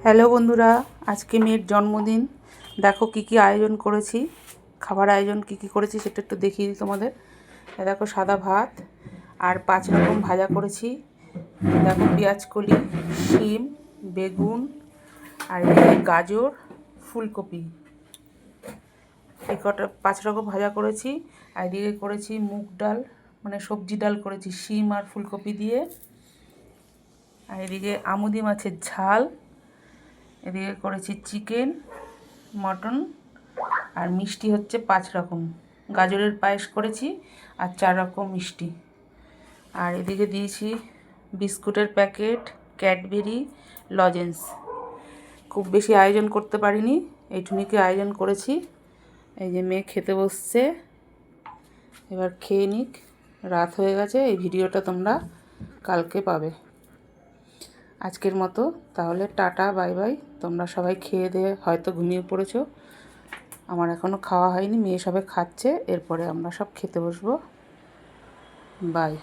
Hello বন্ধুরা, আজকে মেয়ের জন্মদিন। দেখো কি কি আয়োজন করেছি, খাবার আয়োজন কি কি করেছি সেটা একটু দেখিয়ে দিই তোমাদের। দেখো সাদা ভাত আর 5 রকম ভাজা করেছি। দেখো পেঁয়াজকলি, শিম, বেগুন আর এদিকে গাজর, ফুলকপি, এই কটা 5 রকম ভাজা করেছি। আর এদিকে করেছি মুগ ডাল, মানে সবজি ডাল করেছি শিম আর ফুলকপি দিয়ে। আর এদিকে আমুদি মাছের ঝাল, এদিকে করেছি চিকেন, মটন, আর মিষ্টি হচ্ছে 5 রকম। গাজরের পায়েস করেছি আর 4 রকম মিষ্টি। আর এদিকে দিয়েছি বিস্কুটের প্যাকেট, ক্যাডবেরি, লজেন্স। খুব বেশি আয়োজন করতে পারিনি, এইটুকুনি আয়োজন করেছি। এই যে মেয়ে খেতে বসছে, এবার খেয়ে নিক। রাত হয়ে গেছে, এই ভিডিওটা তোমরা কালকে পাবে। আজকের মতো তাহলে টাটা, বাই বাই। তোমরা সবাই খেয়ে দিয়ে হয়তো ঘুমিয়ে পড়েছো, আমার এখনও খাওয়া হয়নি, মেয়ে সবে খাচ্ছে, এরপরে আমরা সব খেতে বসবো। বাই।